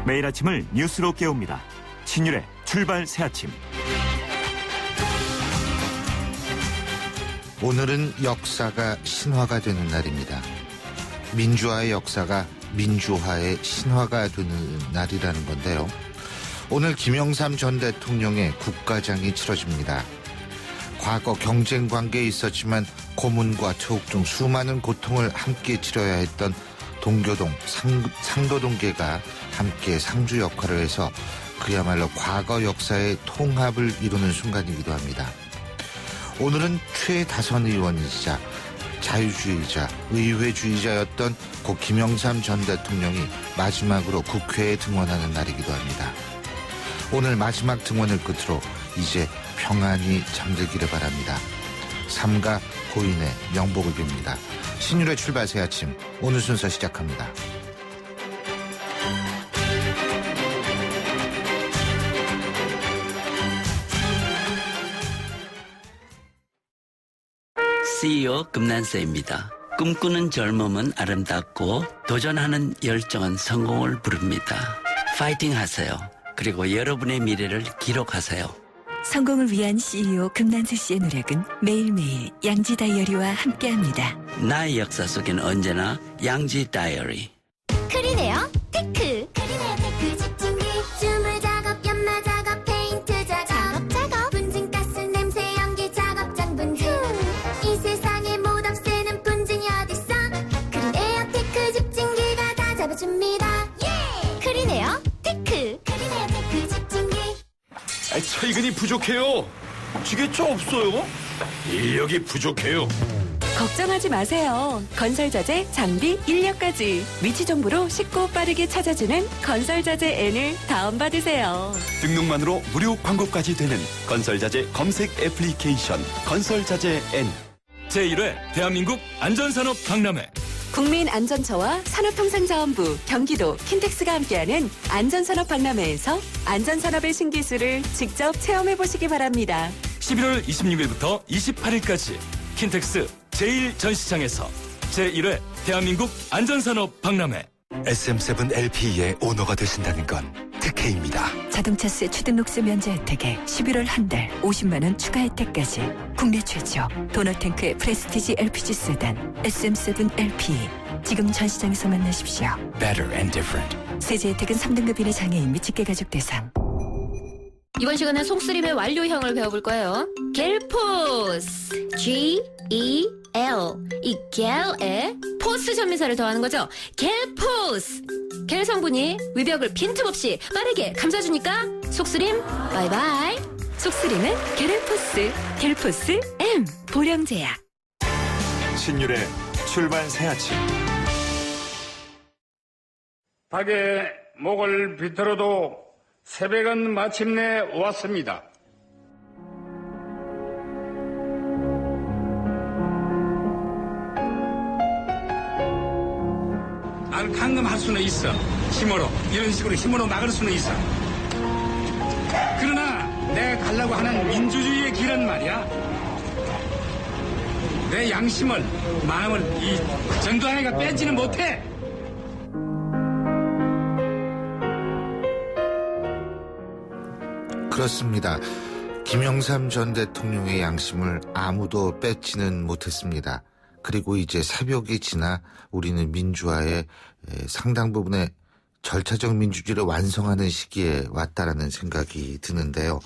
매일 아침을 뉴스로 깨웁니다. 신율의 출발 새아침. 오늘은 역사가 신화가 되는 날입니다. 민주화의 역사가 민주화의 신화가 되는 날이라는 건데요. 오늘 김영삼 전 대통령의 국가장이 치러집니다. 과거 경쟁 관계에 있었지만 고문과 투옥 등 수많은 고통을 함께 치러야 했던 동교동, 상도동계가 함께 상주 역할을 해서 그야말로 과거 역사의 통합을 이루는 순간이기도 합니다. 오늘은 최다선 의원이자 자유주의자, 의회주의자였던 고 김영삼 전 대통령이 마지막으로 국회에 등원하는 날이기도 합니다. 오늘 마지막 등원을 끝으로 이제 평안히 잠들기를 바랍니다. 삼가 고인의 명복을 빕니다. 신율의 출발 새 아침, 오늘 순서 시작합니다. CEO 금난세입니다. 꿈꾸는 젊음은 아름답고 도전하는 열정은 성공을 부릅니다. 파이팅 하세요. 그리고 여러분의 미래를 기록하세요. 성공을 위한 CEO 금난세 씨의 노력은 매일매일 양지 다이어리와 함께합니다. 나의 역사 속엔 언제나 양지 다이어리. 크리네어 테크. 크리네어 테크 집중기. 주물 작업, 연마 작업, 페인트 작업, 분진가스 냄새 연기 작업장 분진. 이 세상에 못 없애는 분진이 어딨어. 크리네어 테크 집중기가 다 잡아줍니다. 예! 크리네어 테크. 크리네어 테크 집중기. 철근이 부족해요. 지게차 없어요? 인력이 부족해요. 걱정하지 마세요. 건설자재, 장비, 인력까지 위치 정보로 쉽고 빠르게 찾아주는 건설자재 N을 다운받으세요. 등록만으로 무료 광고까지 되는 건설자재 검색 애플리케이션 건설자재 N. 제1회 대한민국 안전산업 박람회. 국민안전처와 산업통상자원부, 경기도, 킨텍스가 함께하는 안전산업박람회에서 안전산업의 신기술을 직접 체험해보시기 바랍니다. 11월 26일부터 28일까지 킨텍스 제1전시장에서 제1회 대한민국 안전산업 박람회. SM7LPE의 오너가 되신다는 건 특혜입니다. 자동차세 취등록세 면제 혜택에 11월 한 달 50만 원 추가 혜택까지 국내 최초 도너탱크의 프레스티지 LPG 세단 SM7 LPE. 지금 전시장에서 만나십시오. Better and different. 세제 혜택은 3등급 이내 장애인 및 직계가족 대상. 이번 시간은 속쓰림의 완료형을 배워볼 거예요. 겔포스. G-E-L. 이 겔에 포스 전미사를 더하는 거죠. 겔포스. 겔 성분이 위벽을 빈틈없이 빠르게 감싸주니까 속쓰림 바이바이. 속쓰림은 겔포스, 겔포스 M 보령제약. 신율의 출발 새아침. 닭의 목을 비틀어도 새벽은 마침내 왔습니다. 나를 감금할 수는 있어. 힘으로. 이런 식으로 힘으로 막을 수는 있어. 그러나 내가 가려고 하는 민주주의의 길은 말이야. 내 양심을, 마음을 이 전두환이가 뺏지는 못해. 그렇습니다. 김영삼 전 대통령의 양심을 아무도 뺏지는 못했습니다. 그리고 이제 새벽이 지나 우리는 민주화의 상당 부분의 절차적 민주주의를 완성하는 시기에 왔다라는 생각이 드는데요.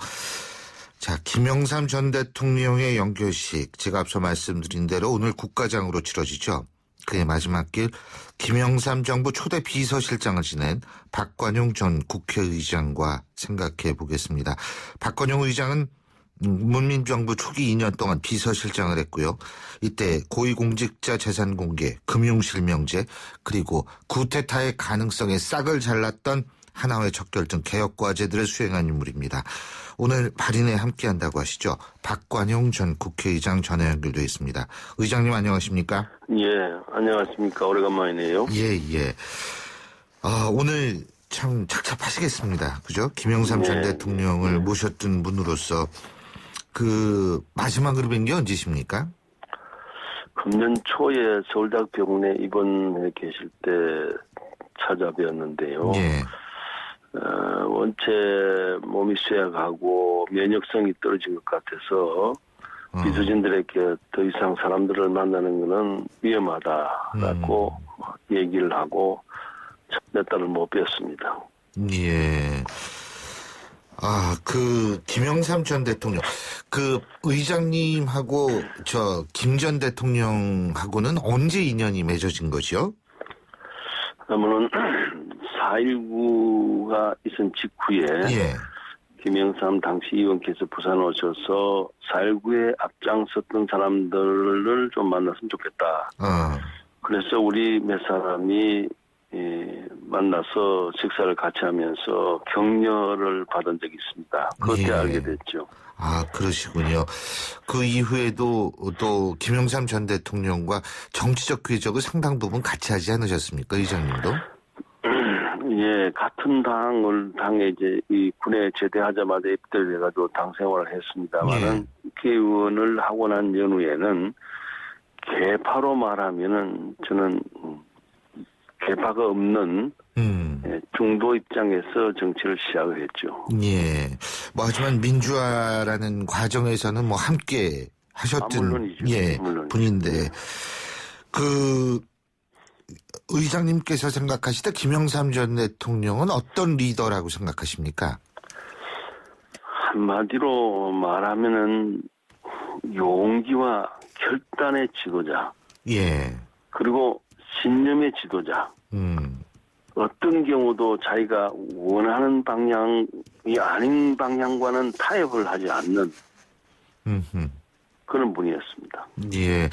자, 김영삼 전 대통령의 영결식, 제가 앞서 말씀드린 대로 오늘 국가장으로 치러지죠. 그의 마지막 길, 김영삼 정부 초대 비서실장을 지낸 박관용 전 국회의장과 생각해 보겠습니다. 박관용 의장은 문민정부 초기 2년 동안 비서실장을 했고요. 이때 고위공직자 재산 공개, 금융실명제, 그리고 구테타의 가능성에 싹을 잘랐던 하나회 척결 등 개혁과제들을 수행한 인물입니다. 오늘 발인에 함께한다고 하시죠. 박관용 전 국회의장 전화 연결되어 있습니다. 의장님 안녕하십니까? 예, 안녕하십니까. 오래간만이네요. 예. 오늘 참 착잡하시겠습니다. 그죠? 김영삼 전 대통령을 모셨던 분으로서 그 마지막으로 뵌 게 언제십니까? 금년 초에 서울대학병원에 입원해 계실 때 찾아뵈었는데요. 예. 원체 몸이 쇠약하고 면역성이 떨어진 것 같아서 비서진들에게 더 이상 사람들을 만나는 것은 위험하다라고 얘기를 하고 몇 달을 못 뵀습니다. 예. 김영삼 전 대통령, 의장님하고 김 전 대통령하고는 언제 인연이 맺어진 거죠? 그러면은 4.19가 있은 직후에 김영삼 당시 의원께서 부산 오셔서 4.19에 앞장섰던 사람들을 좀 만났으면 좋겠다. 그래서 우리 몇 사람이 만나서 식사를 같이 하면서 격려를 받은 적이 있습니다. 그때 알게 됐죠. 그러시군요. 그 이후에도 또 김영삼 전 대통령과 정치적 궤적을 상당 부분 같이 하지 않으셨습니까, 의장님도? 예, 같은 당에 이제 이 군에 제대하자마자 입대를 해가지고 당 생활을 했습니다만은 국회의원을 하고 난 연후에는 개파로 말하면은 저는 개파가 없는 중도 입장에서 정치를 시작을 했죠. 예. 하지만 민주화라는 과정에서는 함께 하셨던 물론이죠. 분인데 의장님께서 생각하실 때 김영삼 전 대통령은 어떤 리더라고 생각하십니까? 한마디로 말하면은 용기와 결단의 지도자. 예. 그리고 신념의 지도자. 어떤 경우도 자기가 원하는 방향이 아닌 방향과는 타협을 하지 않는 그런 분이었습니다. 예.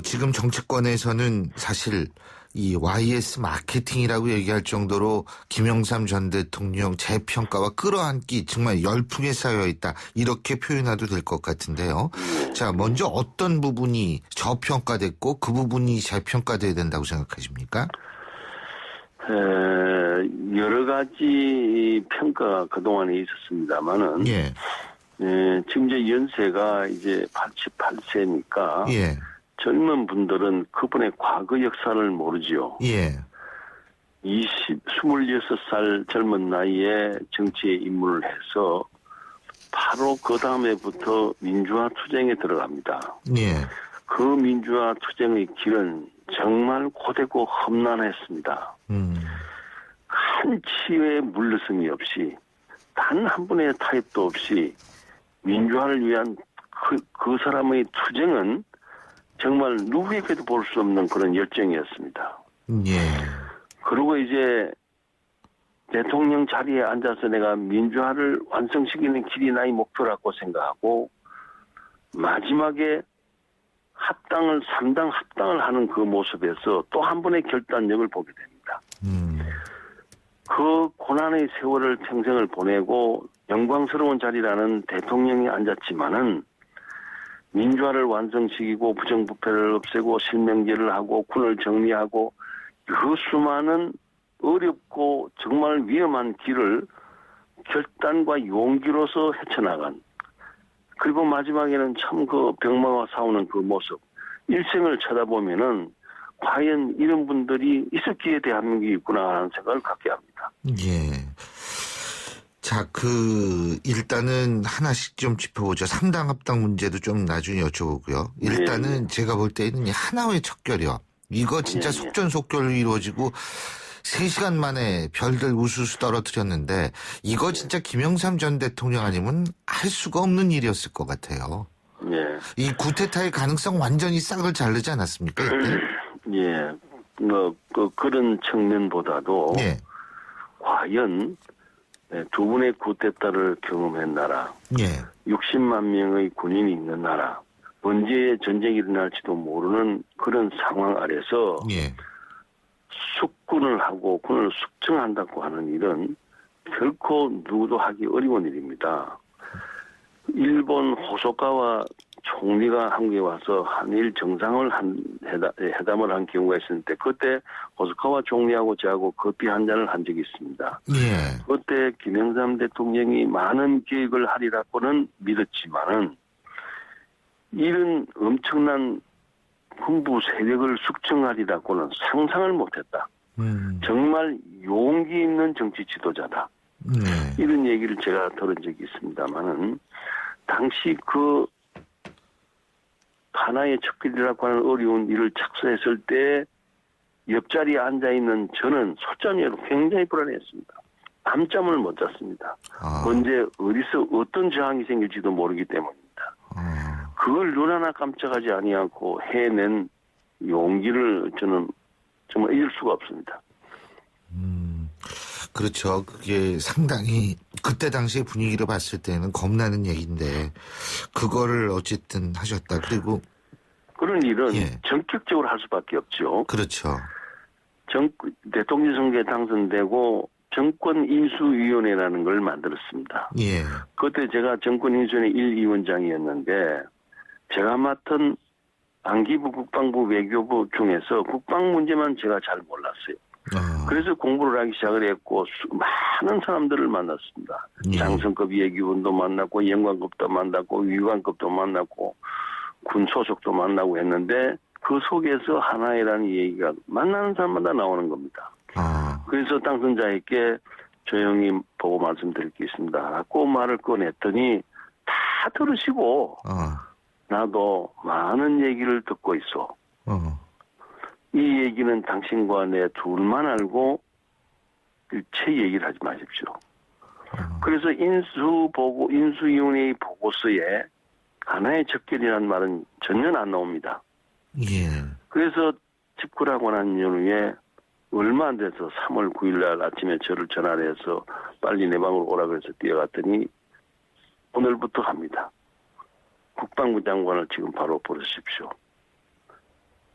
지금 정치권에서는 사실 이 YS 마케팅이라고 얘기할 정도로 김영삼 전 대통령 재평가와 끌어안기 정말 열풍에 쌓여 있다. 이렇게 표현해도 될 것 같은데요. 자, 먼저 어떤 부분이 저평가됐고 그 부분이 재평가돼야 된다고 생각하십니까? 여러 가지 평가가 그동안에 있었습니다만은 지금 이제 연세가 이제 88세니까 젊은 분들은 그분의 과거 역사를 모르죠. 26살 젊은 나이에 정치에 입문을 해서 바로 그 다음에부터 민주화 투쟁에 들어갑니다. 그 민주화 투쟁의 길은 정말 고되고 험난했습니다. 한 치의 물러섬이 없이 단 한 분의 타협도 없이 민주화를 위한 그 사람의 투쟁은 정말 누구에게도 볼 수 없는 그런 열정이었습니다. 그리고 이제 대통령 자리에 앉아서 내가 민주화를 완성시키는 길이 나의 목표라고 생각하고 마지막에 3당 합당을 하는 그 모습에서 또 한 번의 결단력을 보게 됩니다. 그 고난의 세월을 평생을 보내고 영광스러운 자리라는 대통령이 앉았지만은 민주화를 완성시키고 부정부패를 없애고 실명제를 하고 군을 정리하고 그 수많은 어렵고 정말 위험한 길을 결단과 용기로서 헤쳐나간 그리고 마지막에는 참 그 병마와 싸우는 그 모습 일생을 쳐다보면은 과연 이런 분들이 있었기에 대한민국이 있구나 하는 생각을 갖게 합니다. 자, 일단은 하나씩 좀 짚어보죠. 3당 합당 문제도 좀 나중에 여쭤보고요. 일단은 제가 볼 때는 하나의 척결이요. 이거 진짜 속전속결로 이루어지고 3시간 만에 별들 우수수 떨어뜨렸는데 이거 진짜 김영삼 전 대통령 아니면 할 수가 없는 일이었을 것 같아요. 이 구테타의 가능성 완전히 싹을 자르지 않았습니까? 그런 측면보다도 과연 두 분의 구테타를 경험한 나라, 60만 명의 군인이 있는 나라, 언제 전쟁이 일어날지도 모르는 그런 상황 아래서 숙군을 하고 군을 숙청한다고 하는 일은 결코 누구도 하기 어려운 일입니다. 일본 호소카와 총리가 한국에 와서 한일 정상을 회담을 한 경우가 있었는데 그때 호소카와 총리하고 저하고 커피 한 잔을 한 적이 있습니다. 그때 김영삼 대통령이 많은 계획을 하리라고는 믿었지만은 이런 엄청난 군부 세력을 숙청하리라고는 상상을 못했다. 정말 용기 있는 정치 지도자다. 네. 이런 얘기를 제가 들은 적이 있습니다만은 당시 그 하나의 척결이라고 하는 어려운 일을 착수했을 때 옆자리에 앉아있는 저는 솔직히로 굉장히 불안했습니다. 밤잠을 못 잤습니다. 언제 어디서 어떤 저항이 생길지도 모르기 때문입니다. 그걸 눈 하나 깜짝하지 아니하고 해낸 용기를 저는 정말 잊을 수가 없습니다. 그렇죠. 그게 상당히 그때 당시의 분위기를 봤을 때는 겁나는 얘기인데 그거를 어쨌든 하셨다. 그리고 그런 일은 전격적으로 할 수밖에 없죠. 그렇죠. 대통령 선거에 당선되고 정권인수위원회라는 걸 만들었습니다. 예. 그때 제가 정권인수위원회 1위원장이었는데 제가 맡은 안기부 국방부 외교부 중에서 국방 문제만 제가 잘 몰랐어요. 그래서 공부를 하기 시작을 했고 많은 사람들을 만났습니다. 장성급 예비군도 만났고 영관급도 만났고 위관급도 만났고 군 소속도 만나고 했는데 그 속에서 하나이라는 얘기가 만나는 사람마다 나오는 겁니다. 그래서 당선자에게 조용히 보고 말씀드릴 게 있습니다. 라고 말을 꺼냈더니 다 들으시고 나도 많은 얘기를 듣고 있어. 이 얘기는 당신과 내 둘만 알고 일체 얘기를 하지 마십시오. 그래서 인수위원회의 보고서에 하나의 척결이라는 말은 전혀 안 나옵니다. 예. 그래서 집권하고 난 이후에 얼마 안 돼서 3월 9일 날 아침에 저를 전화를 해서 빨리 내 방으로 오라 그래서 뛰어갔더니 오늘부터 합니다. 국방부 장관을 지금 바로 부르십시오.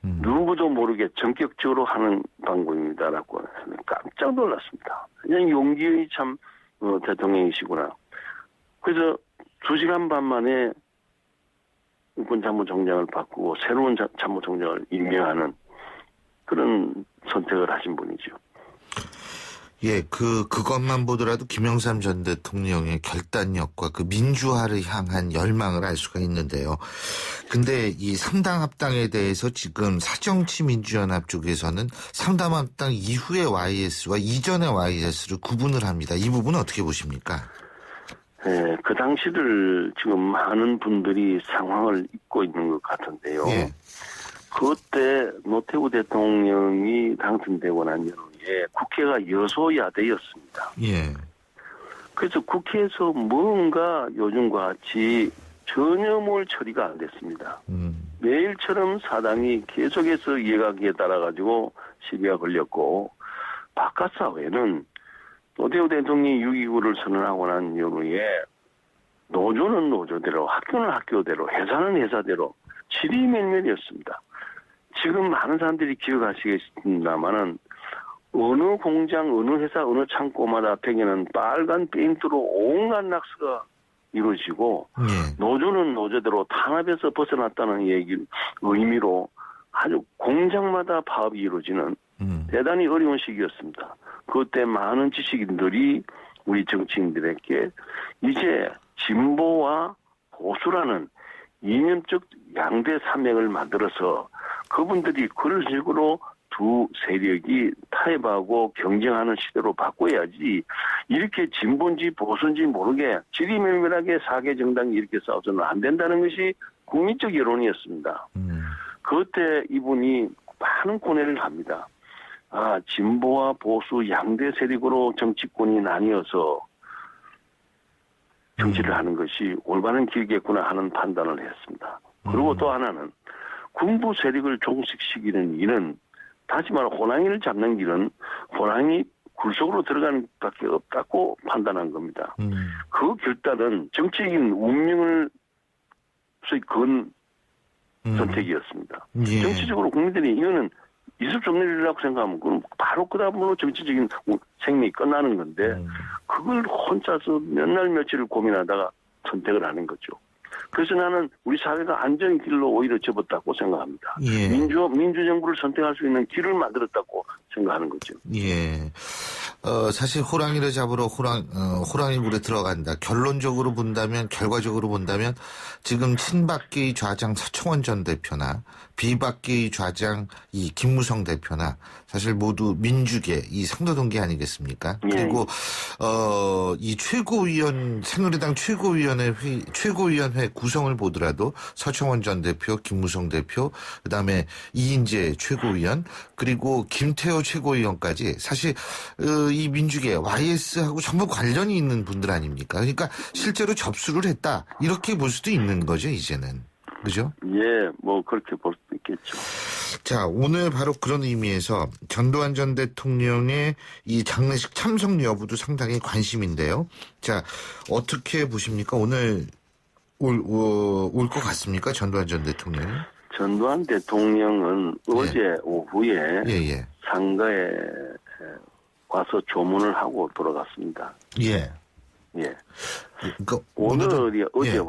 누구도 모르게 전격적으로 하는 방법입니다라고 깜짝 놀랐습니다. 그냥 용기의 참 대통령이시구나. 그래서 2시간 반 만에 육군참모총장을 바꾸고 새로운 참모총장을 임명하는 그런 선택을 하신 분이죠. 예, 그것만 보더라도 김영삼 전 대통령의 결단력과 그 민주화를 향한 열망을 알 수가 있는데요. 근데 이 3당 합당에 대해서 지금 사정치민주연합 쪽에서는 3당 합당 이후의 YS와 이전의 YS를 구분을 합니다. 이 부분은 어떻게 보십니까? 네, 그 당시를 지금 많은 분들이 상황을 잊고 있는 것 같은데요. 예. 그때 노태우 대통령이 당선되고 난 이후에 국회가 여소야대였습니다. 예. 그래서 국회에서 뭔가 요즘과 같이 전혀 뭘 처리가 안 됐습니다. 매일처럼 사당이 계속해서 이해가기에 따라가지고 시비가 걸렸고 바깥 사회는 노태우 대통령이 6.29를 선언하고 난 이후에 노조는 노조대로 학교는 학교대로 회사는 회사대로 지리멸멸이었습니다. 지금 많은 사람들이 기억하시겠습니다만은 어느 공장, 어느 회사, 어느 창고마다 벽에는 빨간 페인트로 온갖 낙서가 이루어지고 노조는 노조대로 탄압에서 벗어났다는 의미로 아주 공장마다 파업이 이루어지는 대단히 어려운 시기였습니다. 그때 많은 지식인들이 우리 정치인들에게 이제 진보와 보수라는 이념적 양대 산맥을 만들어서 그분들이 그런 식으로 두 세력이 타협하고 경쟁하는 시대로 바꿔야지 이렇게 진보인지 보수인지 모르게 지리멸멸하게 사개 정당이 이렇게 싸워서는 안 된다는 것이 국민적 여론이었습니다. 그때 이분이 많은 고뇌를 합니다. 진보와 보수 양대 세력으로 정치권이 나뉘어서 정치를 하는 것이 올바른 길이겠구나 하는 판단을 했습니다. 그리고 또 하나는 군부 세력을 종식시키는 일은 다시 말해 호랑이를 잡는 길은 호랑이 굴 속으로 들어가는 것밖에 없다고 판단한 겁니다. 그 결단은 정치적인 운명을 건 선택이었습니다. 예. 정치적으로 국민들이 이거는 있을 수 없는 일이라고 생각하면 그럼 바로 그 다음으로 정치적인 생명이 끝나는 건데 그걸 혼자서 몇 날 며칠을 고민하다가 선택을 하는 거죠. 그래서 나는 우리 사회가 안정의 길로 오히려 접었다고 생각합니다. 예. 민주정부를 선택할 수 있는 길을 만들었다고 생각하는 거죠. 예. 사실 호랑이를 잡으러 호랑이 굴에 들어간다. 결론적으로 본다면, 결과적으로 본다면 지금 친박계의 좌장 서청원 전 대표나 비박계의 좌장 이 김무성 대표나 사실 모두 민주계 이 상도동계 아니겠습니까? 예. 그리고 이 새누리당 최고위원회 구성을 보더라도 서청원 전 대표, 김무성 대표, 그다음에 이인재 최고위원, 그리고 김태호 최고위원까지 사실 이 민주계 YS하고 전부 관련이 있는 분들 아닙니까? 그러니까 실제로 접수를 했다 이렇게 볼 수도 있는 거죠 이제는. 그죠? 예, 뭐 그렇게 볼 수도 있겠죠. 자, 오늘 바로 그런 의미에서 전두환 전 대통령의 이 장례식 참석 여부도 상당히 관심인데요. 자, 어떻게 보십니까? 오늘 올 것 같습니까? 전두환 전 대통령이? 전두환 대통령은 어제 오후에 상가에 와서 조문을 하고 돌아갔습니다. 예. 예. 그러니까 오늘이 어제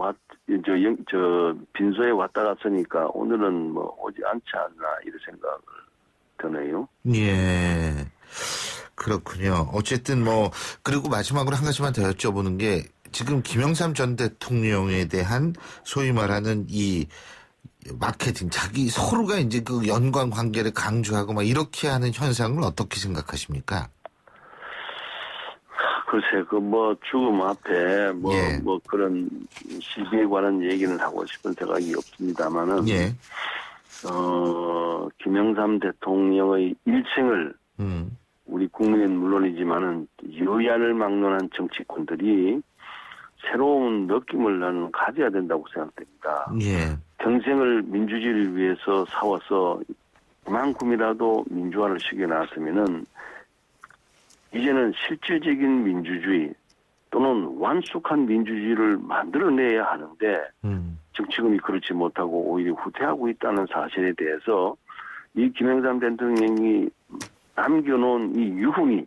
저 빈소에 왔다 갔으니까 오늘은 뭐 오지 않지 않나 이런 생각을 드네요. 예. 그렇군요. 어쨌든 그리고 마지막으로 한 가지만 더 여쭤보는 게 지금 김영삼 전 대통령에 대한 소위 말하는 이 마케팅, 자기 서로가 이제 그 연관 관계를 강조하고 막 이렇게 하는 현상을 어떻게 생각하십니까? 글쎄, 죽음 앞에, 그런 시비에 관한 얘기는 하고 싶은 생각이 없습니다만은, 김영삼 대통령의 일생을, 우리 국민은 물론이지만은, 여야를 막론한 정치권들이 새로운 느낌을 나는 가져야 된다고 생각됩니다. 예. 평생을 민주주의를 위해서 싸워서 그만큼이라도 민주화를 시켜놨으면은, 이제는 실질적인 민주주의 또는 완숙한 민주주의를 만들어내야 하는데 정치권이 그렇지 못하고 오히려 후퇴하고 있다는 사실에 대해서 이 김영삼 대통령이 남겨놓은 이 유훈이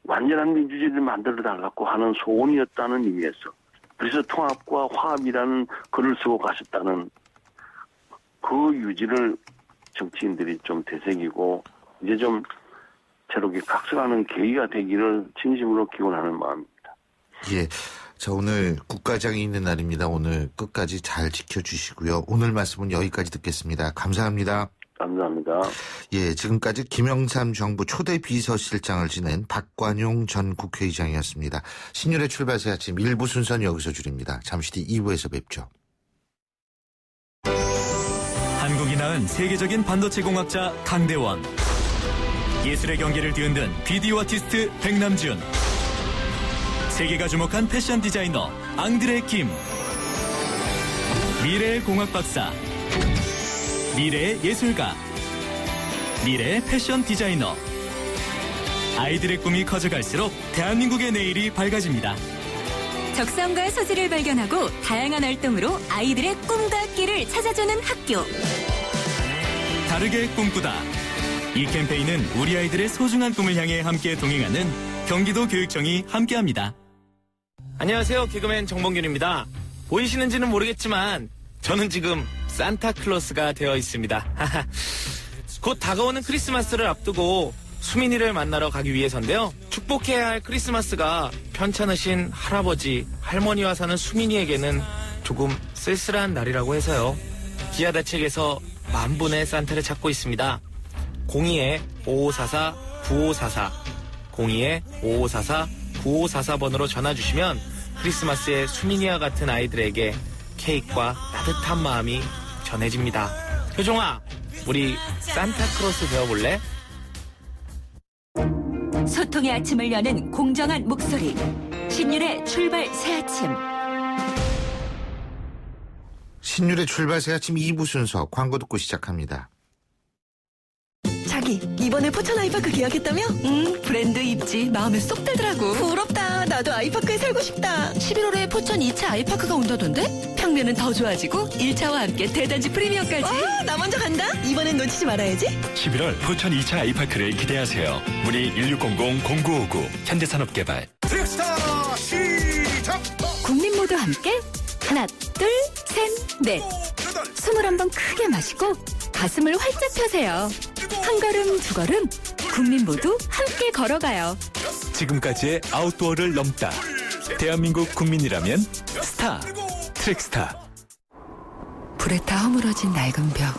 완전한 민주주의를 만들어달라고 하는 소원이었다는 의미에서 그래서 통합과 화합이라는 글을 쓰고 가셨다는 그 유지를 정치인들이 좀 되새기고 이제 좀 새롭게 각성하는 계기가 되기를 진심으로 기원하는 마음입니다. 예. 자, 오늘 국가장이 있는 날입니다. 오늘 끝까지 잘 지켜주시고요. 오늘 말씀은 여기까지 듣겠습니다. 감사합니다. 감사합니다. 예, 지금까지 김영삼 정부 초대 비서실장을 지낸 박관용 전 국회의장이었습니다. 신율의 출발새 아침 1부 순서는 여기서 줄입니다. 잠시 뒤 2부에서 뵙죠. 한국이 낳은 세계적인 반도체 공학자 강대원. 예술의 경계를 뒤흔든 비디오 아티스트 백남준. 세계가 주목한 패션 디자이너 앙드레 김. 미래의 공학 박사, 미래의 예술가, 미래의 패션 디자이너. 아이들의 꿈이 커져갈수록 대한민국의 내일이 밝아집니다. 적성과 소질을 발견하고 다양한 활동으로 아이들의 꿈과 끼를 찾아주는 학교. 다르게 꿈꾸다. 이 캠페인은 우리 아이들의 소중한 꿈을 향해 함께 동행하는 경기도 교육청이 함께합니다. 안녕하세요. 개그맨 정봉균입니다. 보이시는지는 모르겠지만 저는 지금 산타클로스가 되어 있습니다. 곧 다가오는 크리스마스를 앞두고 수민이를 만나러 가기 위해서인데요. 축복해야 할 크리스마스가 편찮으신 할아버지, 할머니와 사는 수민이에게는 조금 쓸쓸한 날이라고 해서요. 기아다 책에서 만분의 산타를 찾고 있습니다. 02-5544-9544 02-5544-9544번으로 전화주시면 크리스마스에 수민이와 같은 아이들에게 케이크와 따뜻한 마음이 전해집니다. 효종아, 우리 산타크로스 되어볼래? 소통의 아침을 여는 공정한 목소리. 신율의 출발 새아침. 신율의 출발 새아침 2부 순서 광고 듣고 시작합니다. 자기, 이번에 포천 아이파크 계약했다며? 브랜드 입지 마음에 쏙 들더라고. 부럽다. 나도 아이파크에 살고 싶다. 11월에 포천 2차 아이파크가 온다던데? 평면은 더 좋아지고 1차와 함께 대단지 프리미엄까지. 와, 나 먼저 간다. 이번엔 놓치지 말아야지. 11월 포천 2차 아이파크를 기대하세요. 문의 1600-0959 현대산업개발. 트랙스타 시작! 국민 모두 함께 하나, 둘, 셋, 넷. 21번 크게 마시고 가슴을 활짝 펴세요. 한 걸음, 두 걸음 국민 모두 함께 걸어가요. 지금까지의 아웃도어를 넘다. 대한민국 국민이라면 스타, 트랙스타. 불에 타 허물어진 낡은 벽.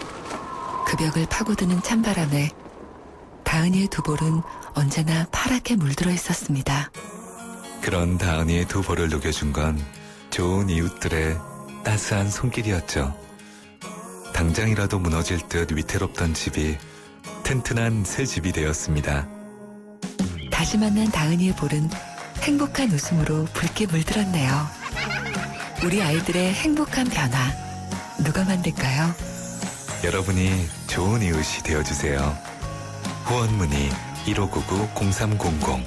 그 벽을 파고드는 찬바람에 다은이의 두 볼은 언제나 파랗게 물들어 있었습니다. 그런 다은이의 두 볼을 녹여준 건 좋은 이웃들의 따스한 손길이었죠. 당장이라도 무너질 듯 위태롭던 집이 튼튼한 새 집이 되었습니다. 다시 만난 다은이의 볼은 행복한 웃음으로 붉게 물들었네요. 우리 아이들의 행복한 변화, 누가 만들까요? 여러분이 좋은 이웃이 되어주세요. 후원 문의 1599-0300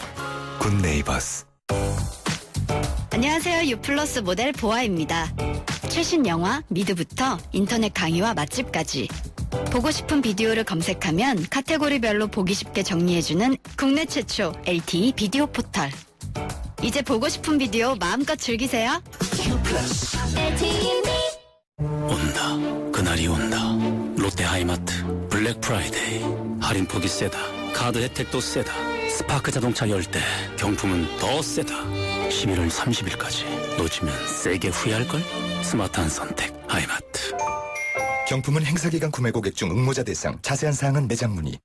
굿네이버스. 안녕하세요. 유플러스 모델 보아입니다. 최신 영화 미드부터 인터넷 강의와 맛집까지 보고 싶은 비디오를 검색하면 카테고리별로 보기 쉽게 정리해주는 국내 최초 LTE 비디오 포털. 이제 보고 싶은 비디오 마음껏 즐기세요. 온다. 그날이 온다. 롯데 하이마트 블랙 프라이데이. 할인폭이 세다. 카드 혜택도 세다. 스파크 자동차 열 때 경품은 더 세다. 11월 30일까지 놓치면 세게 후회할걸? 스마트한 선택 하이마트. 경품은 행사기간 구매 고객 중 응모자 대상. 자세한 사항은 매장 문의.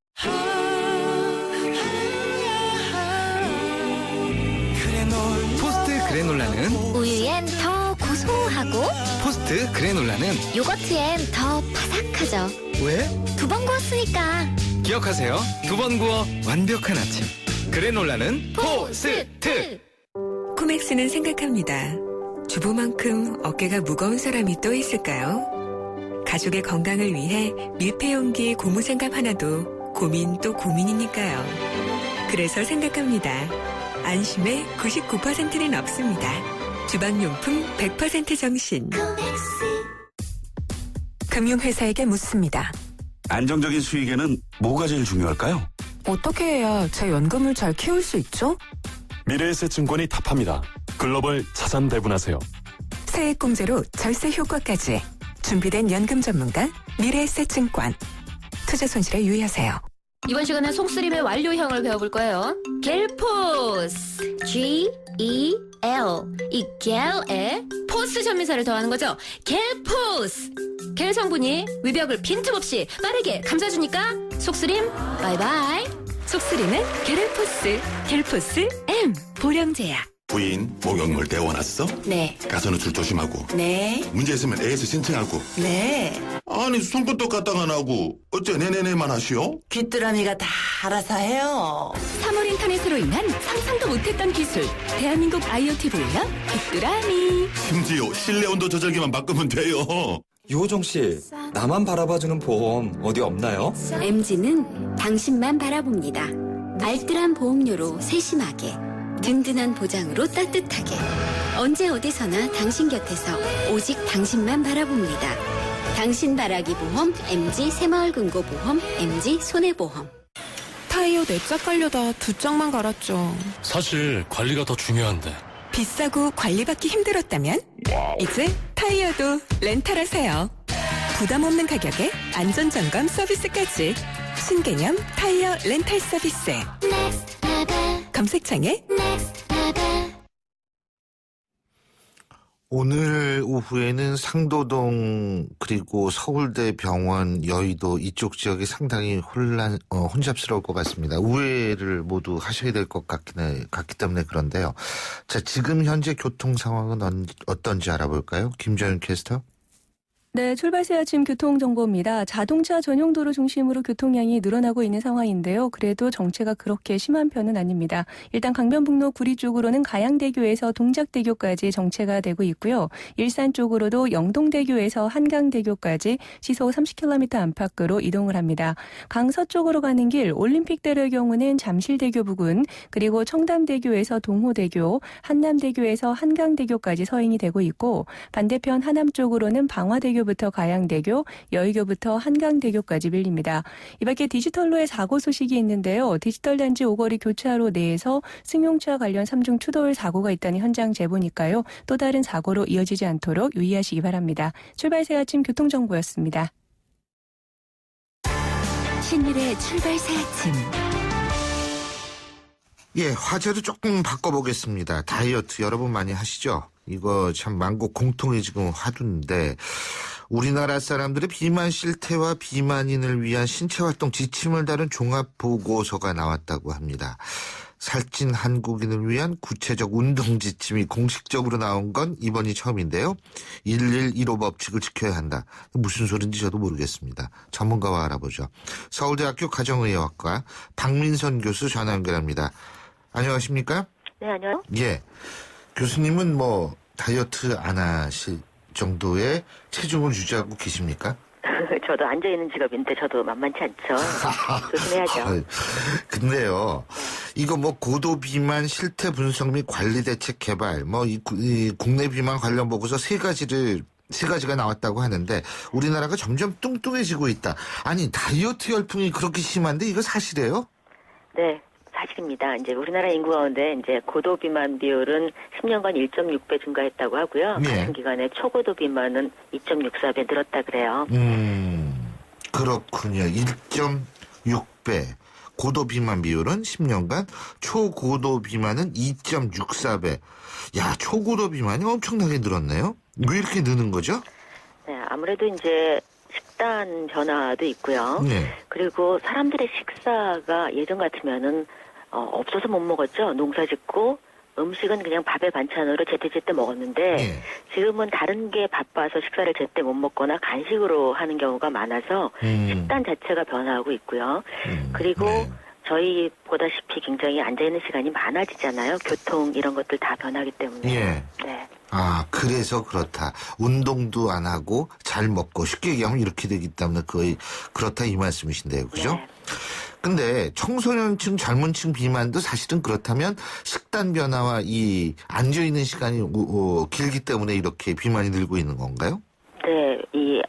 포스트 그래놀라는 우유엔 더 고소하고 포스트 그래놀라는 요거트엔 더 바삭하죠. 왜? 두 번 구웠으니까. 기억하세요. 두 번 구워 완벽한 아침. 그래놀라는 포스트. 코맥스는 생각합니다. 주부만큼 어깨가 무거운 사람이 또 있을까요? 가족의 건강을 위해 밀폐용기 고무장갑 하나도 고민 또 고민이니까요. 그래서 생각합니다. 안심의 99%는 없습니다. 주방용품 100% 정신. 금융회사에게 묻습니다. 안정적인 수익에는 뭐가 제일 중요할까요? 어떻게 해야 제 연금을 잘 키울 수 있죠? 미래에셋증권이 답합니다. 글로벌 자산 배분하세요. 세액공제로 절세 효과까지 준비된 연금 전문가 미래에셋증권. 투자 손실에 유의하세요. 이번 시간은 속쓰림의 완료형을 배워볼 거예요. 겔포스. G-E-L. 이 겔에 포스 전미사를 더하는 거죠. 겔포스. 겔 성분이 위벽을 빈틈없이 빠르게 감싸주니까 속쓰림 바이바이. 속쓰림은 겔포스. 겔포스 M. 보령제약. 부인, 목욕물 데워놨어? 네. 가서는 줄 조심하고. 네. 문제 있으면 A에서 신청하고. 네. 아니 손끝도 까딱 안 하고 어째 네네네만 하시오? 귀뚜라미가 다 알아서 해요. 3월 인터넷으로 인한 상상도 못했던 기술. 대한민국 IoT 보일러 귀뚜라미. 심지어 실내 온도 조절기만 바꾸면 돼요. 유호정 씨, 나만 바라봐주는 보험 어디 없나요? MG는 당신만 바라봅니다. 알뜰한 보험료로 세심하게, 든든한 보장으로 따뜻하게, 언제 어디서나 당신 곁에서 오직 당신만 바라봅니다. 당신 바라기 보험 MG 새마을금고보험 MG 손해보험. 타이어 4짝 갈려다 2짝만 갈았죠. 사실 관리가 더 중요한데. 비싸고 관리받기 힘들었다면 이제 타이어도 렌탈하세요. 부담 없는 가격에 안전점검 서비스까지. 신개념 타이어 렌탈 서비스. 검색창에 오늘 오후에는 상도동 그리고 서울대 병원, 여의도 이쪽 지역이 상당히 혼잡스러울 것 같습니다. 우회를 모두 하셔야 될 것 같기 때문에 그런데요. 자, 지금 현재 교통 상황은 어떤지 알아볼까요? 김정윤 캐스터. 네, 출발새 아침 교통정보입니다. 자동차 전용 도로 중심으로 교통량이 늘어나고 있는 상황인데요. 그래도 정체가 그렇게 심한 편은 아닙니다. 일단 강변북로 구리 쪽으로는 가양대교에서 동작대교까지 정체가 되고 있고요. 일산 쪽으로도 영동대교에서 한강대교까지 시속 30km 안팎으로 이동을 합니다. 강서쪽으로 가는 길 올림픽대로의 경우는 잠실대교 부근, 그리고 청담대교에서 동호대교, 한남대교에서 한강대교까지 서행이 되고 있고, 반대편 하남 쪽으로는 방화대교 부터 가양대교, 여의교부터 한강대교까지 밀립니다. 이 밖에 디지털로의 사고 소식이 있는데요. 디지털단지 오거리 교차로 내에서 승용차 관련 3중 추돌 사고가 있다는 현장 제보니까요. 또 다른 사고로 이어지지 않도록 유의하시기 바랍니다. 출발새 아침 교통정보였습니다. 신일의 출발새 아침. 예, 화제도 조금 바꿔보겠습니다. 다이어트 여러분 많이 하시죠? 이거 참 만국 공통의 지금 화두인데 우리나라 사람들의 비만 실태와 비만인을 위한 신체활동 지침을 다룬 종합보고서가 나왔다고 합니다. 살찐 한국인을 위한 구체적 운동 지침이 공식적으로 나온 건 이번이 처음인데요. 1115 법칙을 지켜야 한다. 무슨 소린지 저도 모르겠습니다. 전문가와 알아보죠. 서울대학교 가정의학과 박민선 교수 전화 연결합니다. 안녕하십니까? 네, 안녕. 예. 교수님은 뭐 다이어트 안 하실 정도의 체중을 유지하고 계십니까? 저도 앉아있는 직업인데 저도 만만치 않죠. 조심해야죠. 근데요, 이거 뭐 고도 비만 실태 분석 및 관리 대책 개발, 뭐 이 국내 비만 관련 보고서 세 가지가 나왔다고 하는데 우리나라가 점점 뚱뚱해지고 있다. 아니 다이어트 열풍이 그렇게 심한데 이거 사실이에요? 네. 사실입니다. 이제 우리나라 인구 가운데 이제 고도 비만 비율은 10년간 1.6배 증가했다고 하고요. 네. 같은 기간에 초고도 비만은 2.64배 늘었다 그래요. 그렇군요. 1.6배. 고도 비만 비율은 10년간, 초고도 비만은 2.64배. 야, 초고도 비만이 엄청나게 늘었네요. 왜 이렇게 느는 거죠? 네, 아무래도 이제 식단 변화도 있고요. 네. 그리고 사람들의 식사가 예전 같으면은 없어서 못 먹었죠. 농사 짓고 음식은 그냥 밥에 반찬으로 제때제때 먹었는데 네. 지금은 다른 게 바빠서 식사를 제때 못 먹거나 간식으로 하는 경우가 많아서 식단 자체가 변화하고 있고요. 그리고 저희 보다시피 굉장히 앉아있는 시간이 많아지잖아요. 교통 이런 것들 다 변하기 때문에. 예. 네. 아, 그래서 그렇다. 운동도 안 하고 잘 먹고 쉽게 얘기하면 이렇게 되기 때문에 거의 그렇다 이 말씀이신데요. 그죠? 네. 근데 청소년층, 젊은층 비만도 사실은 그렇다면 식단 변화와 이 앉아있는 시간이 길기 때문에 이렇게 비만이 늘고 있는 건가요? 네,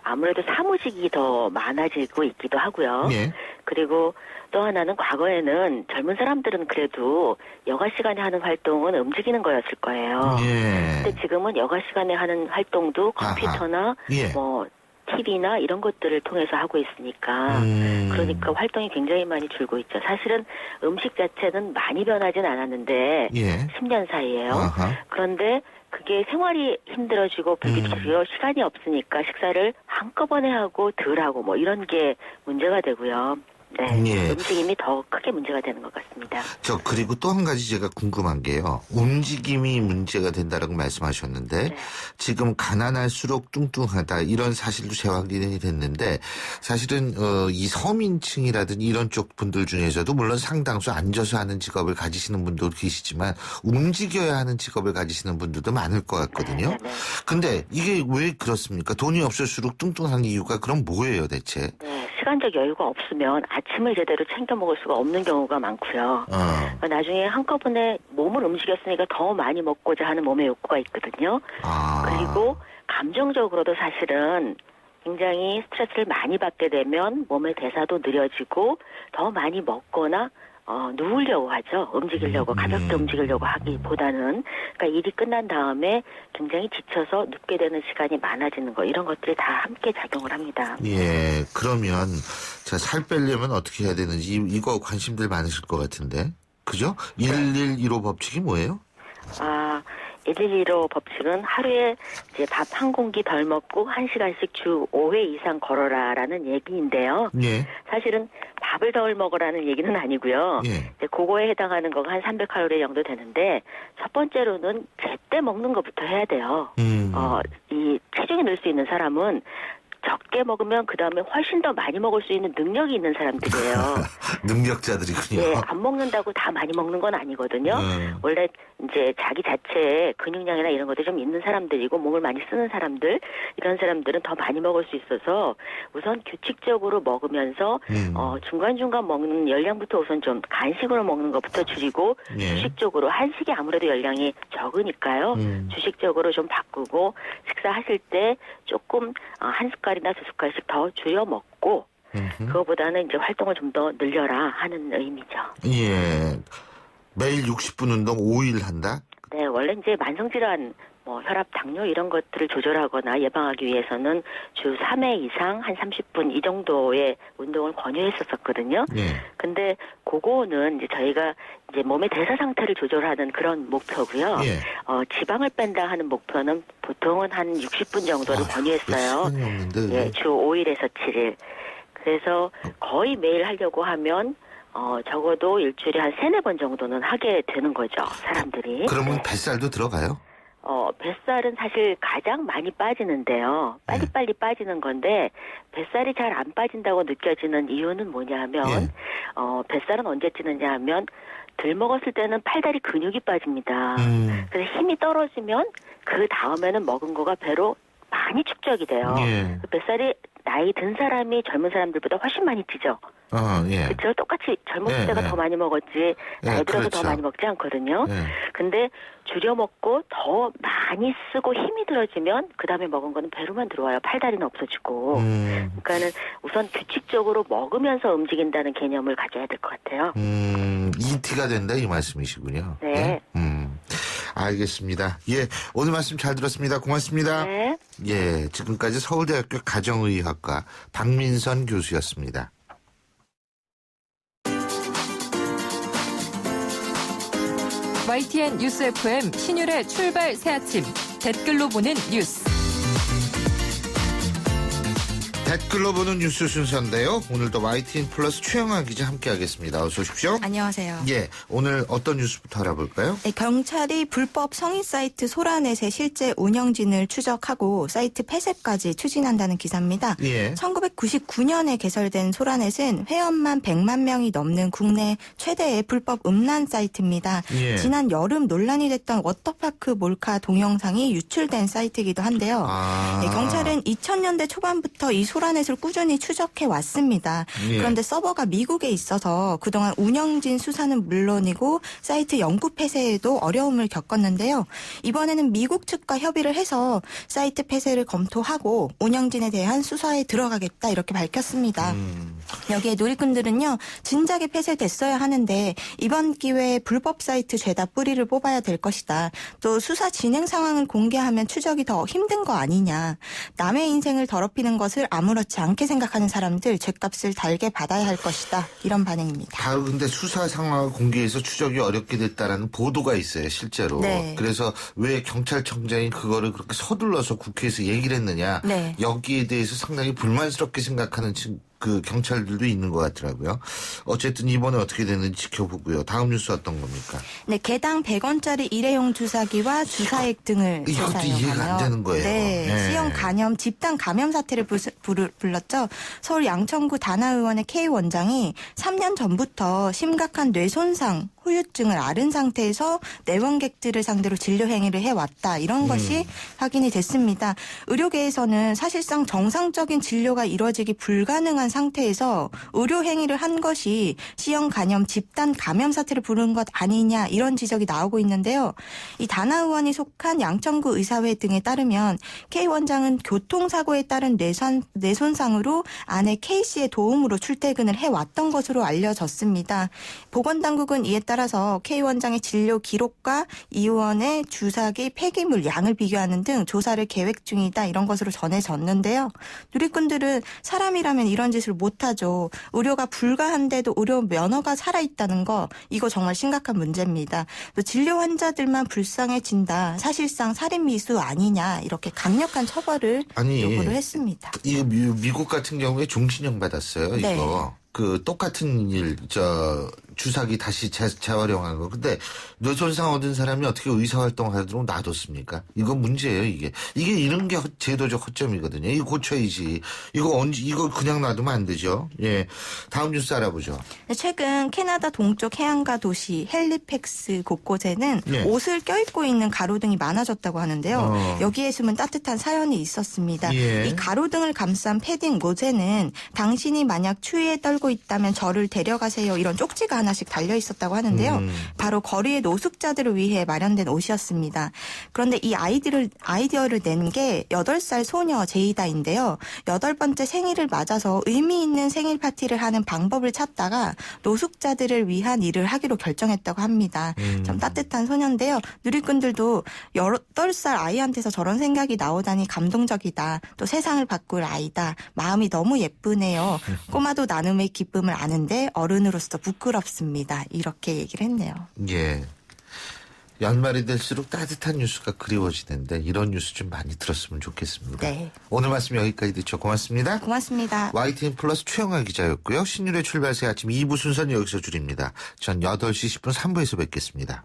아무래도 사무직이 더 많아지고 있기도 하고요. 예. 그리고 또 하나는 과거에는 젊은 사람들은 그래도 여가 시간에 하는 활동은 움직이는 거였을 거예요. 예. 근데 지금은 여가 시간에 하는 활동도 컴퓨터나 예. 뭐 TV나 이런 것들을 통해서 하고 있으니까 그러니까 활동이 굉장히 많이 줄고 있죠. 사실은 음식 자체는 많이 변하진 않았는데 예. 10년 사이에요. 아하. 그런데 그게 생활이 힘들어지고 불규칙이고 시간이 없으니까 식사를 한꺼번에 하고 덜 하고 뭐 이런 게 문제가 되고요. 네, 예. 움직임이 더 크게 문제가 되는 것 같습니다. 그리고 또 한 가지 제가 궁금한 게요. 움직임이 문제가 된다라고 말씀하셨는데 네. 지금 가난할수록 뚱뚱하다 이런 사실도 재확인이 됐는데 사실은 이 서민층이라든지 이런 쪽 분들 중에서도 물론 상당수 앉아서 하는 직업을 가지시는 분도 계시지만 움직여야 하는 직업을 가지시는 분들도 많을 것 같거든요. 네, 네. 근데 이게 왜 그렇습니까? 돈이 없을수록 뚱뚱한 이유가 그럼 뭐예요 대체? 네, 시간적 여유가 없으면 아침을 제대로 챙겨 먹을 수가 없는 경우가 많고요. 그러니까 나중에 한꺼번에 몸을 움직였으니까 더 많이 먹고자 하는 몸의 욕구가 있거든요. 그리고 감정적으로도 사실은 굉장히 스트레스를 많이 받게 되면 몸의 대사도 느려지고 더 많이 먹거나 누우려고 하죠. 움직이려고, 가볍게 움직이려고 하기보다는. 그러니까 일이 끝난 다음에 굉장히 지쳐서 눕게 되는 시간이 많아지는 거, 이런 것들이 다 함께 작용을 합니다. 예, 그러면, 살 빼려면 어떻게 해야 되는지, 이거 관심들 많으실 것 같은데. 그죠? 1115 법칙이 뭐예요? 1115 법칙은 하루에 이제 밥 한 공기 덜 먹고 1시간씩 주 5회 이상 걸어라라는 얘기인데요. 예. 사실은 밥을 덜 먹으라는 얘기는 아니고요. 예. 이제 그거에 해당하는 거가 한 300칼로리 정도 되는데 첫 번째로는 제때 먹는 것부터 해야 돼요. 이 체중이 늘 수 있는 사람은 적게 먹으면 그 다음에 훨씬 더 많이 먹을 수 있는 능력이 있는 사람들이에요. 능력자들이군요. 예, 안 먹는다고 다 많이 먹는 건 아니거든요. 원래 이제 자기 자체에 근육량이나 이런 것도 좀 있는 사람들이고 몸을 많이 쓰는 사람들, 이런 사람들은 더 많이 먹을 수 있어서 우선 규칙적으로 먹으면서 중간중간 먹는 열량부터 우선 좀 간식으로 먹는 것부터 줄이고 주식적으로 한식이 아무래도 열량이 적으니까요. 주식적으로 좀 바꾸고 식사하실 때 조금 한 숟갈이나 두 숟갈씩 더 줄여 먹고 그거보다는 이제 활동을 좀 더 늘려라 하는 의미죠. 예. 매일 60분 운동 5일 한다? 네, 원래 이제 만성질환 뭐 혈압, 당뇨 이런 것들을 조절하거나 예방하기 위해서는 주 3회 이상 한 30분 이 정도의 운동을 권유했었거든요. 근데 그거는 이제 저희가 이제 몸의 대사 상태를 조절하는 그런 목표고요. 지방을 뺀다 하는 목표는 보통은 한 60분 정도를 권유했어요. 예, 주 5일에서 7일. 그래서 거의 매일 하려고 하면 적어도 일주일에 한 3-4번 정도는 하게 되는 거죠, 사람들이. 그러면 뱃살도 들어가요? 뱃살은 사실 가장 많이 빠지는데요. 빨리빨리 빠지는 건데, 뱃살이 잘 안 빠진다고 느껴지는 이유는 뭐냐 하면, 뱃살은 언제 찌느냐 하면, 덜 먹었을 때는 팔다리 근육이 빠집니다. 그래서 힘이 떨어지면, 그 다음에는 먹은 거가 배로 많이 축적이 돼요. 뱃살이 나이 든 사람이 젊은 사람들보다 훨씬 많이 찌죠. 그렇죠. 똑같이 젊었을 때가 더 많이 먹었지 나이 들어서 더 많이 먹지 않거든요. 근데 줄여 먹고 더 많이 쓰고 힘이 들어지면 그 다음에 먹은 거는 배로만 들어와요. 팔다리는 없어지고. 그러니까는 우선 규칙적으로 먹으면서 움직인다는 개념을 가져야 될 것 같아요. ET가 된다 이 말씀이시군요. 네. 알겠습니다. 예, 오늘 말씀 잘 들었습니다. 고맙습니다. 네. 예, 지금까지 서울대학교 가정의학과 박민선 교수였습니다. YTN 뉴스 FM 신율의 출발 새 아침 댓글로 보는 뉴스. 댓글로 보는 뉴스 순서인데요. 오늘도 YTN 플러스 최영아 기자 함께하겠습니다. 어서 오십시오. 안녕하세요. 예, 오늘 어떤 뉴스부터 알아볼까요? 네, 경찰이 불법 성인 사이트 소라넷의 실제 운영진을 추적하고 사이트 폐쇄까지 추진한다는 기사입니다. 1999년에 개설된 소라넷은 회원만 100만 명이 넘는 국내 최대의 불법 음란 사이트입니다. 지난 여름 논란이 됐던 워터파크 몰카 동영상이 유출된 사이트이기도 한데요. 네, 경찰은 2000년대 초반부터 이 소라넷을 꾸준히 추적해 왔습니다. 그런데 서버가 미국에 있어서 그동안 운영진 수사는 물론이고 사이트 영구 폐쇄에도 어려움을 겪었는데요. 이번에는 미국 측과 협의를 해서 사이트 폐쇄를 검토하고 운영진에 대한 수사에 들어가겠다 이렇게 밝혔습니다. 여기에 누리꾼들은요. 진작에 폐쇄됐어야 하는데 이번 기회에 불법 사이트 죄다 뿌리를 뽑아야 될 것이다. 또 수사 진행 상황을 공개하면 추적이 더 힘든 거 아니냐. 남의 인생을 더럽히는 것을 아무렇지 않게 생각하는 사람들 죗값을 달게 받아야 할 것이다. 이런 반응입니다. 바로 근데 수사 상황을 공개해서 추적이 어렵게 됐다라는 보도가 있어요. 실제로. 그래서 왜 경찰청장이 그거를 그렇게 서둘러서 국회에서 얘기를 했느냐. 여기에 대해서 상당히 불만스럽게 생각하는 그 경찰들도 있는 것 같더라고요. 어쨌든 이번에 어떻게 되는지 지켜보고요. 다음 뉴스 어떤 겁니까? 네, 개당 100원짜리 일회용 주사기와 주사액 등을 이것도 이해가 안 되는 거예요. 네, C형 간염, 집단 감염 사태를 불렀죠. 서울 양천구 다나의원의 K 원장이 3년 전부터 심각한 뇌 손상, 후유증을 앓은 상태에서 내원객들을 상대로 진료 행위를 해왔다. 이런 것이 확인이 됐습니다. 의료계에서는 사실상 정상적인 진료가 이루어지기 불가능한 상태에서 의료 행위를 한 것이 C형 간염 집단 감염 사태를 부른 것 아니냐 이런 지적이 나오고 있는데요. 이 다나 의원이 속한 양천구 의사회 등에 따르면 K 원장은 교통사고에 따른 뇌손상으로 아내 K 씨의 도움으로 출퇴근을 해왔던 것으로 알려졌습니다. 보건당국은 이에 따라서 K 원장의 진료 기록과 이 의원의 주사기 폐기물 양을 비교하는 등 조사를 계획 중이다 이런 것으로 전해졌는데요. 누리꾼들은 사람이라면 이런 짓을 못하죠. 의료가 불가한데도 의료 면허가 살아있다는 거 이거 정말 심각한 문제입니다. 또 진료 환자들만 불쌍해진다. 사실상 살인미수 아니냐 이렇게 강력한 처벌을 요구를 했습니다. 이 미국 같은 경우에 종신형 받았어요. 이거. 그 똑같은 일, 주사기 다시 재활용하는 거. 근데 뇌손상 얻은 사람이 어떻게 의사활동을 하도록 놔뒀습니까? 이거 문제예요, 이게. 이런 게 제도적 허점이거든요. 이거 고쳐야지. 이거 그냥 놔두면 안 되죠. 예. 다음 뉴스 알아보죠. 최근 캐나다 동쪽 해안가 도시 헬리팩스 곳곳에는 옷을 껴입고 있는 가로등이 많아졌다고 하는데요. 여기에 숨은 따뜻한 사연이 있었습니다. 이 가로등을 감싼 패딩 모자는 당신이 만약 추위에 떨고 있다면 저를 데려가세요. 이런 쪽지가 하나 하나씩 달려 있었다고 하는데요. 바로 거리의 노숙자들을 위해 마련된 옷이었습니다. 그런데 이 아이디어를 낸 게 8살 소녀 제이다인데요. 8번째 생일을 맞아서 의미 있는 생일 파티를 하는 방법을 찾다가 노숙자들을 위한 일을 하기로 결정했다고 합니다. 참 따뜻한 소녀인데요. 누리꾼들도 8살 아이한테서 저런 생각이 나오다니 감동적이다. 또 세상을 바꿀 아이다. 마음이 너무 예쁘네요. 꼬마도 나눔의 기쁨을 아는데 어른으로서 부끄럽습니다. 이렇게 얘기를 했네요. 예. 연말이 될수록 따뜻한 뉴스가 그리워지는데 이런 뉴스 좀 많이 들었으면 좋겠습니다. 네. 오늘 말씀 여기까지 듣죠. 고맙습니다. 고맙습니다. YTN 플러스 최영아 기자였고요. 신율의 출발새 아침 2부 순서는 여기서 줄입니다. 전 8시 10분 3부에서 뵙겠습니다.